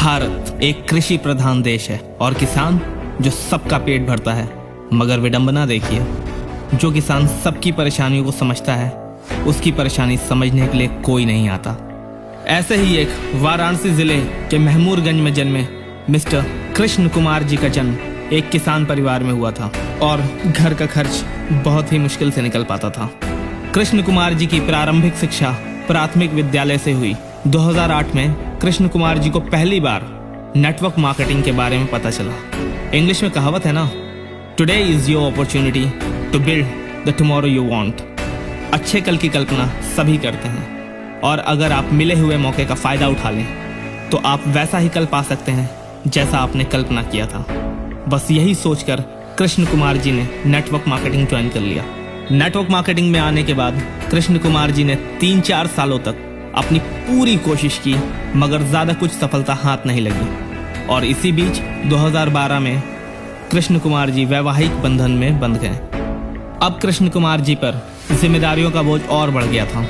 भारत एक कृषि प्रधान देश है और किसान जो सबका पेट भरता है, मगर विडंबना देखिए, जो किसान सबकी परेशानियों को समझता है उसकी परेशानी समझने के लिए कोई नहीं आता। ऐसे ही एक वाराणसी जिले के महमूरगंज में जन्मे मिस्टर कृष्ण कुमार जी का जन्म एक किसान परिवार में हुआ था और घर का खर्च बहुत ही मुश्किल से निकल पाता था। कृष्ण कुमार जी की प्रारंभिक शिक्षा प्राथमिक विद्यालय से हुई। 2008 में कृष्ण कुमार जी को पहली बार नेटवर्क मार्केटिंग के बारे में पता चला। इंग्लिश में कहावत है ना, today is your opportunity to build the tomorrow you want. अच्छे कल की कल्पना सभी करते हैं और अगर आप मिले हुए मौके का फायदा उठा लें तो आप वैसा ही कल पा सकते हैं जैसा आपने कल्पना किया था। बस यही सोचकर कृष्ण कुमार जी ने नेटवर्क मार्केटिंग ज्वाइन कर लिया। नेटवर्क मार्केटिंग में आने के बाद कृष्ण कुमार जी ने 3-4 सालों तक अपनी पूरी कोशिश की, मगर ज्यादा कुछ सफलता हाथ नहीं लगी और इसी बीच 2012 में कृष्ण कुमार जी वैवाहिक बंधन में बंध गए। अब कृष्ण कुमार जी पर जिम्मेदारियों का बोझ और बढ़ गया था।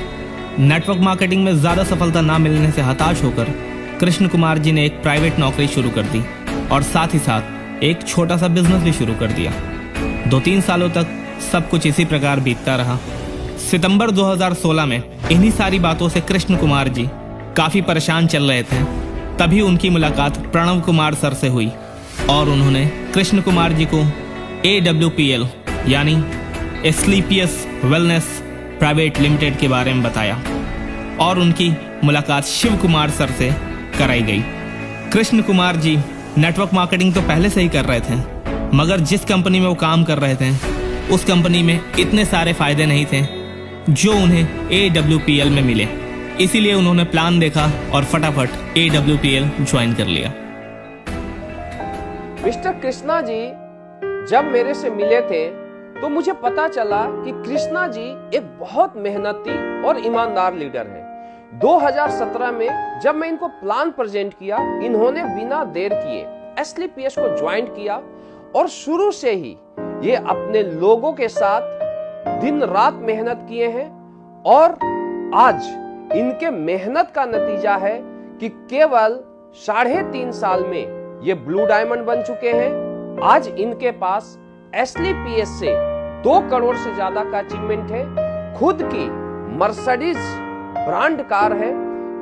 नेटवर्क मार्केटिंग में ज्यादा सफलता ना मिलने से हताश होकर कृष्ण कुमार जी ने एक प्राइवेट नौकरी शुरू कर दी और साथ ही साथ एक छोटा सा बिजनेस भी शुरू कर दिया। 2-3 सालों तक सब कुछ इसी प्रकार बीतता रहा। सितंबर 2016 में इन्हीं सारी बातों से कृष्ण कुमार जी काफी परेशान चल रहे थे। तभी उनकी मुलाकात प्रणव कुमार सर से हुई और उन्होंने कृष्ण कुमार जी को AWPL यानी एस्क्लेपियस वेलनेस प्राइवेट लिमिटेड के बारे में बताया और उनकी मुलाकात शिव कुमार सर से कराई गई। Krishna Kumar G network marketing तो पहले से ही कर रहे थे, मगर जिस कंपनी में वो काम कर रहे थे उस कंपनी में इतने सारे फायदे नहीं थे जो उन्हें AWPL में मिले। इसीलिए उन्होंने प्लान देखा और फटाफट AWPL ज्वाइन कर लिया। मिस्टर कृष्णा जी जब मेरे से मिले थे तो मुझे पता चला कि कृष्णा जी एक बहुत मेहनती और ईमानदार लीडर हैं। 2017 में जब मैं इनको प्लान प्रेजेंट किया, इन्होंने बिना देर किए एस्क्लेपियस को ज्वाइन किया और शुरू से ही ये अपने लोगों के साथ दिन रात मेहनत किए हैं और आज इनके मेहनत का नतीजा है कि केवल 3.5 साल में ये ब्लू डायमंड बन चुके हैं। आज इनके पास एस्क्लेपियस से 2 करोड़ से ज्यादा का अचीवमेंट है। खुद की मर्सिडीज ब्रांड कार है।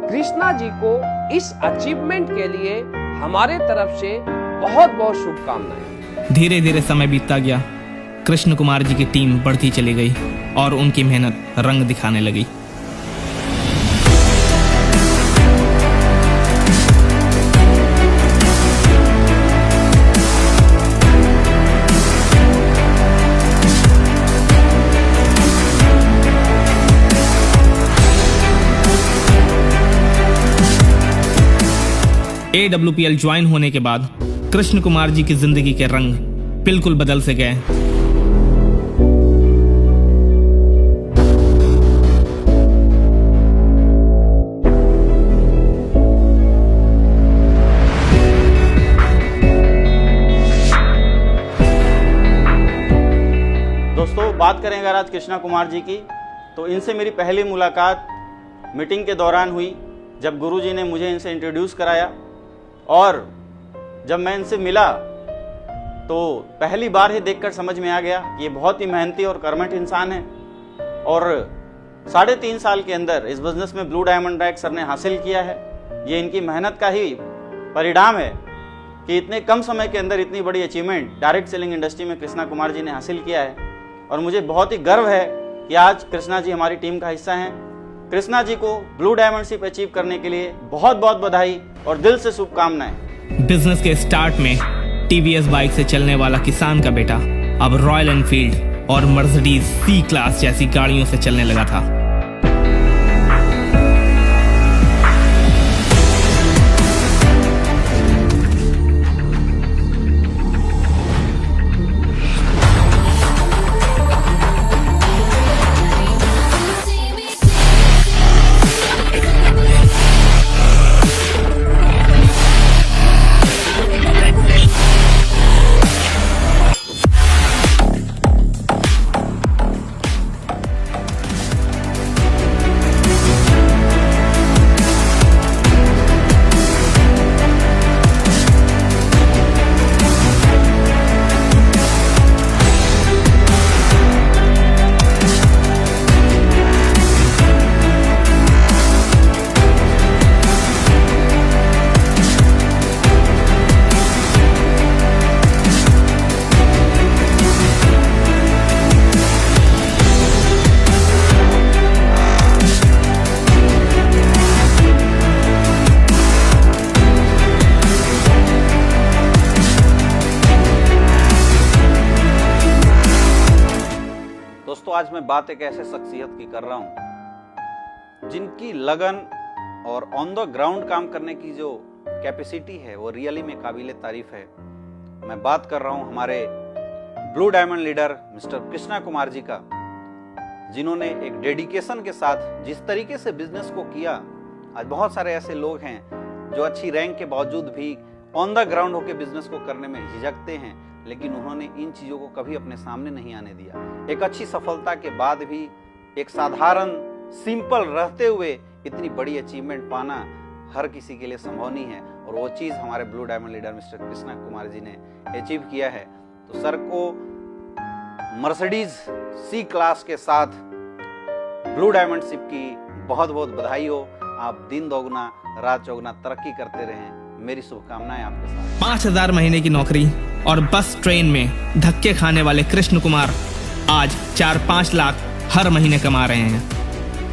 कृष्णा जी को इस अचीवमेंट के लिए हमारे तरफ से बहुत बहुत शुभकामनाएं। धीरे धीरे समय बीतता गया। कृष्ण कुमार जी की टीम बढ़ती चली गई और उनकी मेहनत रंग दिखाने लगी। AWPL ज्वाइन होने के बाद कृष्ण कुमार जी की जिंदगी के रंग बिल्कुल बदल से गए। दोस्तों, बात करें अगर आज कृष्णा कुमार जी की, तो इनसे मेरी पहली मुलाकात मीटिंग के दौरान हुई, जब गुरुजी ने मुझे इनसे इंट्रोड्यूस कराया और जब मैं इनसे मिला तो पहली बार ही देखकर समझ में आ गया कि ये बहुत ही मेहनती और कर्मठ इंसान है और 3.5 साल के अंदर इस बिजनेस में ब्लू डायमंड रैंक सर ने हासिल किया है। ये इनकी मेहनत का ही परिणाम है कि इतने कम समय के अंदर इतनी बड़ी अचीवमेंट डायरेक्ट सेलिंग इंडस्ट्री में कृष्णा कुमार जी ने हासिल किया है और मुझे बहुत ही गर्व है कि आज कृष्णा जी हमारी टीम का हिस्सा हैं। कृष्णा जी को ब्लू डायमंडशिप अचीव करने के लिए बहुत बहुत बधाई और दिल से शुभकामनाएं। बिजनेस के स्टार्ट में TVS बाइक से चलने वाला किसान का बेटा अब रॉयल एनफील्ड और मर्सिडीज C क्लास जैसी गाड़ियों से चलने लगा था। आज मैं बात एक ऐसे शख्सियत की कर रहा हूं जिनकी लगन और ऑन द ग्राउंड काम करने की जो कैपेसिटी है वो रियली में काबिले तारीफ है। मैं बात कर रहा हूं हमारे blue diamond leader mister Krishna Kumar ji का, जिन्होंने एक डेडिकेशन के साथ जिस तरीके से बिजनेस को किया। आज बहुत सारे ऐसे लोग हैं जो अच्छी रैंक के बावजूद भी ऑन द ग्राउंड होकर बिजनेस को करने में झिझकते हैं, लेकिन उन्होंने इन चीजों को कभी अपने सामने नहीं आने दिया। एक अच्छी सफलता के बाद भी एक साधारण सिंपल रहते हुए इतनी बड़ी अचीवमेंट पाना हर किसी के लिए संभव नहीं है, और वो चीज हमारे blue diamond leader mister Krishna Kumar ji ने अचीव किया है। तो सर को मर्सिडीज सी क्लास के साथ ब्लू डायमंड शिप की बहुत बहुत बधाई हो। आप दिन दोगुना रात चौगुना तरक्की करते रहें, मेरी शुभकामनाएं आपके साथ। 5,000 महीने की नौकरी और बस ट्रेन में धक्के खाने वाले कृष्ण कुमार आज 4-5 लाख हर महीने कमा रहे हैं।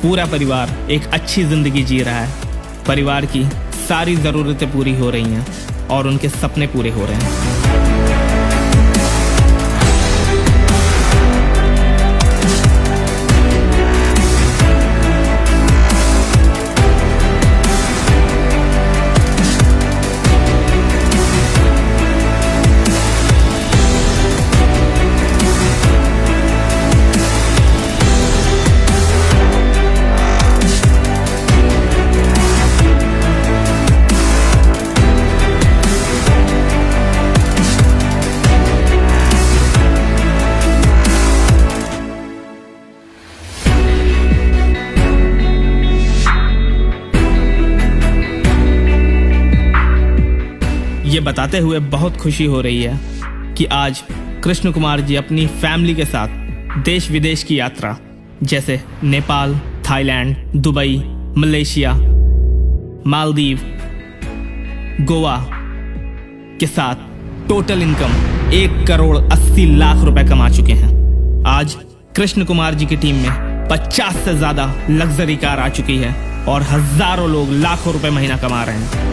पूरा परिवार एक अच्छी जिंदगी जी रहा है। परिवार की सारी जरूरतें पूरी हो रही हैं और उनके सपने पूरे हो रहे हैं। ये बताते हुए बहुत खुशी हो रही है कि आज कृष्ण कुमार जी अपनी फैमिली के साथ देश विदेश की यात्रा जैसे Nepal, Thailand, Dubai, Malaysia, Maldives, Goa के साथ टोटल इनकम 1,80,00,000 रुपए कमा चुके हैं। आज कृष्ण कुमार जी की टीम में 50 से ज्यादा लग्जरी कार आ चुकी है और हजारों लोग लाखों रुपए महीना कमा रहे हैं।